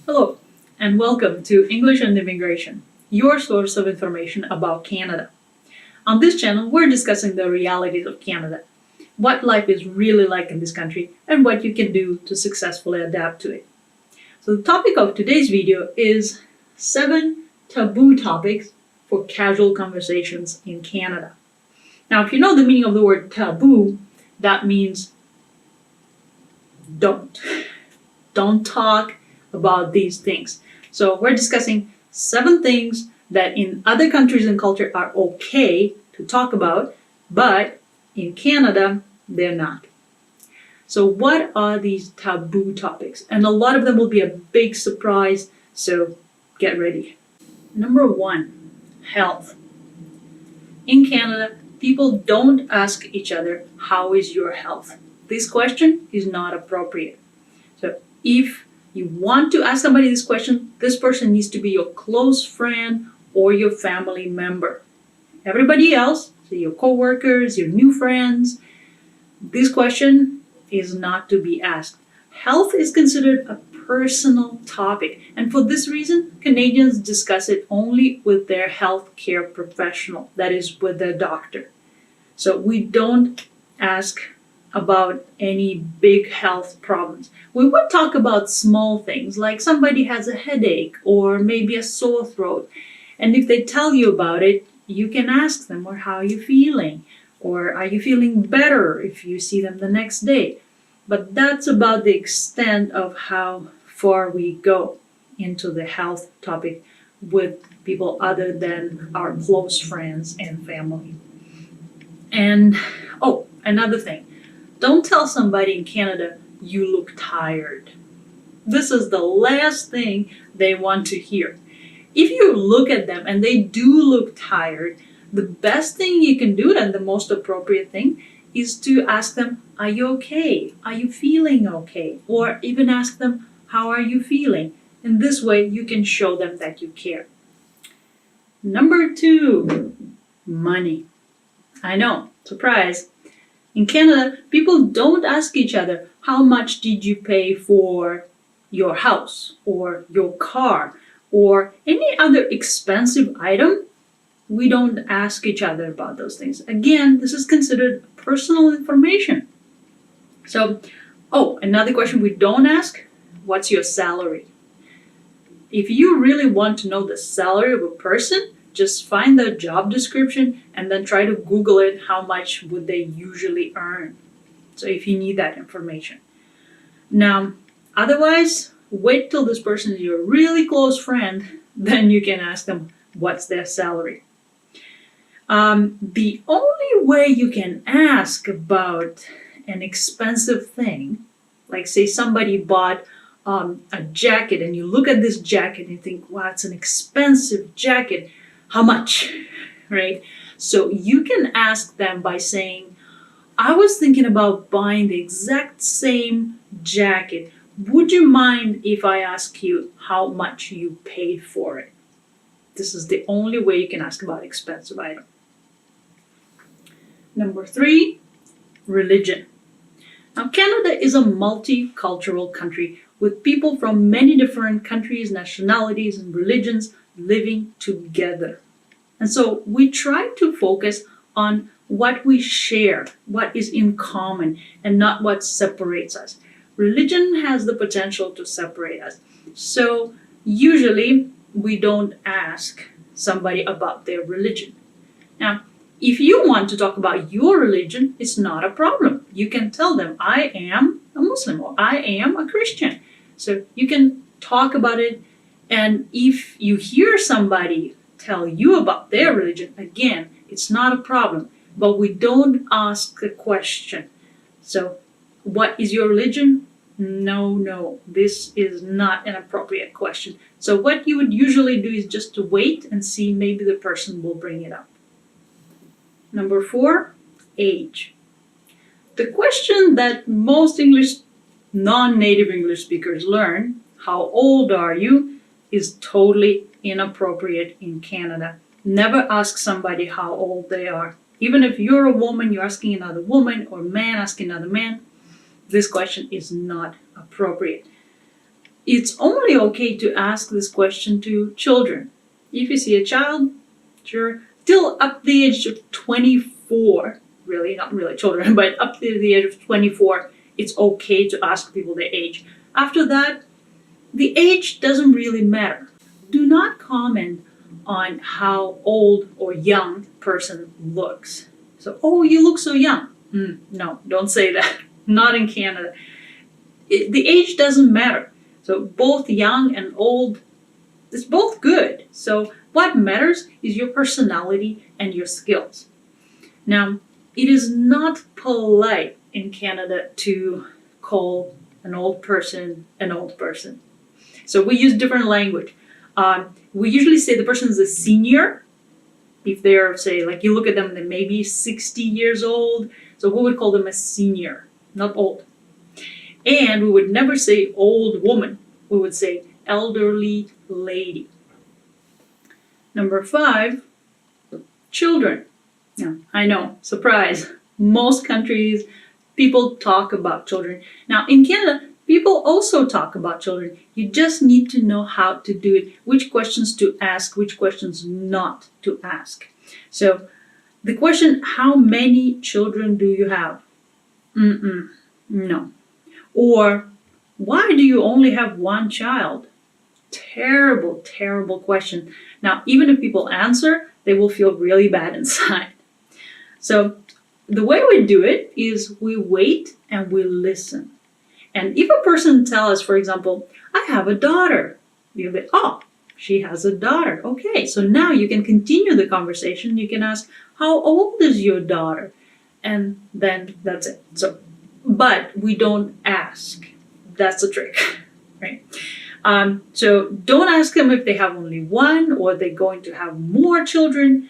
Hello, and welcome to English and Immigration, your source of information about Canada. On this channel, we're discussing the realities of Canada, what life is really like in this country, and what you can do to successfully adapt to it. So, the topic of today's video is 7 taboo topics for casual conversations in Canada. Now, if you know the meaning of the word taboo, that means don't. Don't talk about these things. So we're discussing 7 things that in other countries and culture are okay to talk about, but in Canada, they're not. So what are these taboo topics? And a lot of them will be a big surprise, so get ready. Number 1, health. In Canada, people don't ask each other, how is your health? This question is not appropriate. So if you want to ask somebody this question, this person needs to be your close friend or your family member. Everybody else, so your coworkers, your new friends, this question is not to be asked. Health is considered a personal topic, and for this reason, Canadians discuss it only with their healthcare professional, that is, with their doctor. So we don't ask about any big health problems. We would talk about small things like somebody has a headache or maybe a sore throat. And if they tell you about it, you can ask them, or how are you feeling? Or are you feeling better if you see them the next day? But that's about the extent of how far we go into the health topic with people other than our close friends and family. And, another thing. Don't tell somebody in Canada, you look tired. This is the last thing they want to hear. If you look at them and they do look tired, the best thing you can do and the most appropriate thing is to ask them, are you okay? Are you feeling okay? Or even ask them, how are you feeling? In this way, you can show them that you care. Number 2, money. I know, surprise. In Canada, people don't ask each other, how much did you pay for your house or your car or any other expensive item? We don't ask each other about those things. Again, this is considered personal information. So, another question we don't ask, what's your salary? If you really want to know the salary of a person, just find the job description and then try to Google it, how much would they usually earn. So if you need that information. Now, otherwise, wait till this person is your really close friend, then you can ask them what's their salary. The only way you can ask about an expensive thing, like say somebody bought a jacket and you look at this jacket and you think, wow, it's an expensive jacket. How much, right? So you can ask them by saying, I was thinking about buying the exact same jacket. Would you mind if I ask you how much you paid for it? This is the only way you can ask about expensive item. Number 3, religion. Now, Canada is a multicultural country with people from many different countries, nationalities, and religions living together. And so we try to focus on what we share, what is in common, and not what separates us. Religion has the potential to separate us. So usually we don't ask somebody about their religion. Now, if you want to talk about your religion, it's not a problem. You can tell them, I am a Muslim or I am a Christian. So you can talk about it. And if you hear somebody tell you about their religion, again, it's not a problem. But we don't ask the question. So, what is your religion? No, this is not an appropriate question. So what you would usually do is just to wait and see, maybe the person will bring it up. Number 4, age. The question that most non-native English speakers learn, how old are you, is totally inappropriate in Canada. Never ask somebody how old they are. Even if you're a woman, you're asking another woman, or man asking another man, this question is not appropriate. It's only okay to ask this question to children. If you see a child, sure, still up to the age of 24, really, not really children, but up to the age of 24, it's okay to ask people their age. After that, the age doesn't really matter. Do not comment on how old or young person looks. So, oh, you look so young. No, don't say that. Not in Canada. The age doesn't matter. So both young and old, it's both good. So what matters is your personality and your skills. Now, it is not polite in Canada to call an old person an old person. So we use different language. We usually say the person is a senior. If they're, say, like you look at them, they may be 60 years old. So we would call them a senior, not old. And we would never say old woman. We would say elderly lady. Number 5, children. Now, I know, surprise. Most countries, people talk about children. Now, in Canada, people also talk about children. You just need to know how to do it, which questions to ask, which questions not to ask. So, the question, how many children do you have? No. Or, why do you only have one child? Terrible, terrible question. Now, even if people answer, they will feel really bad inside. So, the way we do it is we wait and we listen. And if a person tells us, for example, I have a daughter, you'll be, oh, she has a daughter. Okay, so now you can continue the conversation. You can ask, how old is your daughter? And then that's it. So, but we don't ask. That's the trick, right? So don't ask them if they have only one or they're going to have more children.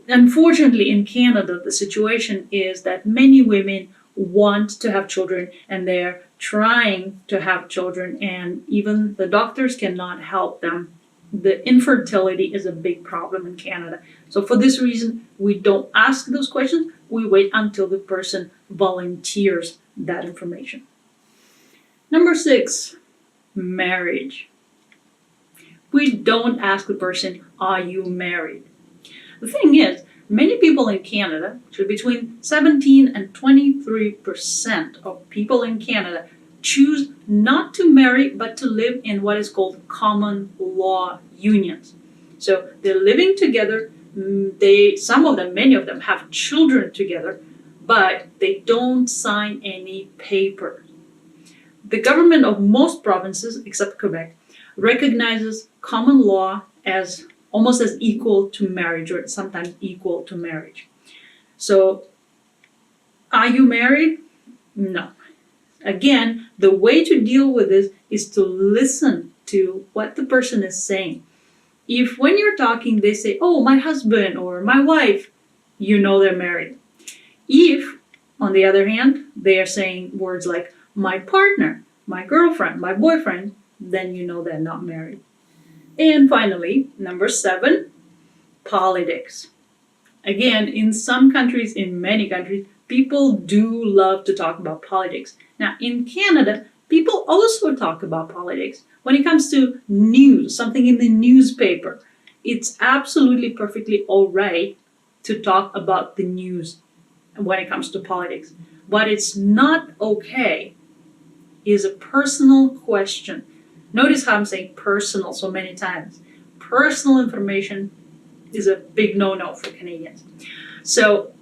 Unfortunately, in Canada, the situation is that many women want to have children and they're trying to have children, and even the doctors cannot help them. The infertility is a big problem in Canada. So for this reason, we don't ask those questions. We wait until the person volunteers that information. Number 6, marriage. We don't ask the person, are you married? The thing is, many people in Canada, so between 17 and 23% of people in Canada choose not to marry but to live in what is called common law unions. So they're living together. Some of them, many of them have children together, but they don't sign any paper. The government of most provinces, except Quebec, recognizes common law as almost as equal to marriage, or sometimes equal to marriage. So, are you married? No. Again, the way to deal with this is to listen to what the person is saying. If when you're talking, they say, oh, my husband or my wife, you know they're married. If, on the other hand, they are saying words like my partner, my girlfriend, my boyfriend, then you know they're not married. And finally, number 7, politics. Again, in some countries, in many countries, people do love to talk about politics. Now, in Canada, people also talk about politics. When it comes to news, something in the newspaper, it's absolutely perfectly all right to talk about the news when it comes to politics. What it's not okay is a personal question. Notice how I'm saying personal so many times. Personal information is a big no-no for Canadians. So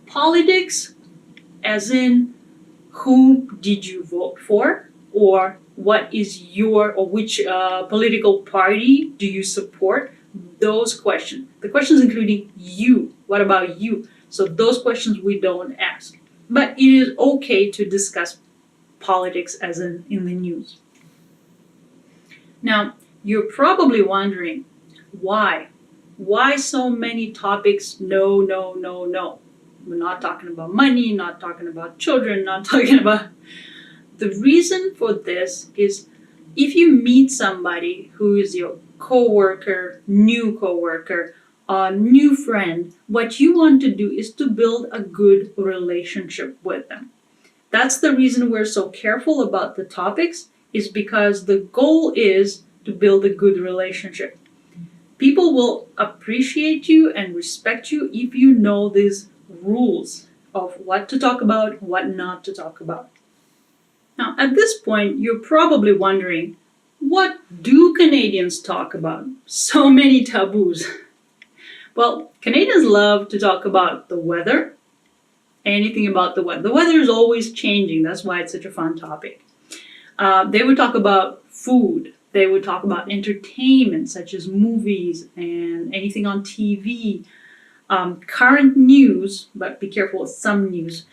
politics, as in who did you vote for, or what is your, or which political party do you support, those questions. The questions including you, what about you? So those questions we don't ask. But it is okay to discuss politics as in the news. Now, you're probably wondering, why? Why so many topics? No, no, no, no. We're not talking about money, not talking about children, not talking about... The reason for this is if you meet somebody who is your coworker, new friend, what you want to do is to build a good relationship with them. That's the reason we're so careful about the topics, is because the goal is to build a good relationship. People will appreciate you and respect you if you know these rules of what to talk about, what not to talk about. Now, at this point, you're probably wondering, what do Canadians talk about? So many taboos. Well, Canadians love to talk about the weather, anything about the weather. The weather is always changing. That's why it's such a fun topic. They would talk about food. They would talk about entertainment, such as movies and anything on TV. Current news, but be careful with some news.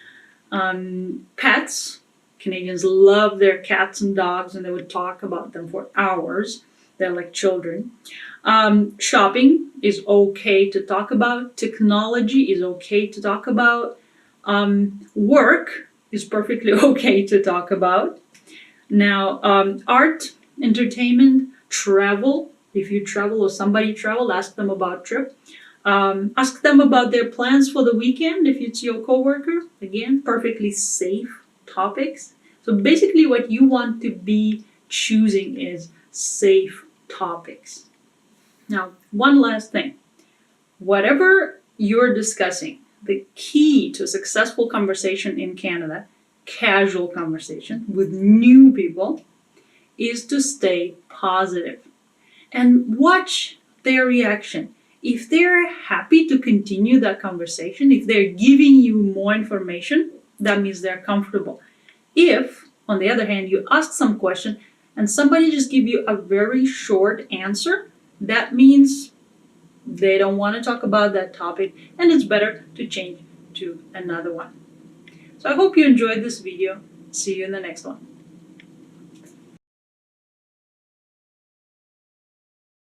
Pets. Canadians love their cats and dogs, and they would talk about them for hours. They're like children. Shopping is okay to talk about. Technology is okay to talk about. Work is perfectly okay to talk about. Now, art, entertainment, travel. If you travel or somebody traveled, ask them about trip. Ask them about their plans for the weekend if it's your coworker. Again, perfectly safe topics. So basically what you want to be choosing is safe topics. Now, one last thing. Whatever you're discussing, the key to a successful conversation in Canada, casual conversation with new people, is to stay positive and watch their reaction. If they're happy to continue that conversation, if they're giving you more information, that means they're comfortable. If, on the other hand, you ask some question and somebody just give you a very short answer, that means they don't want to talk about that topic and it's better to change to another one. So I hope you enjoyed this video. See you in the next one.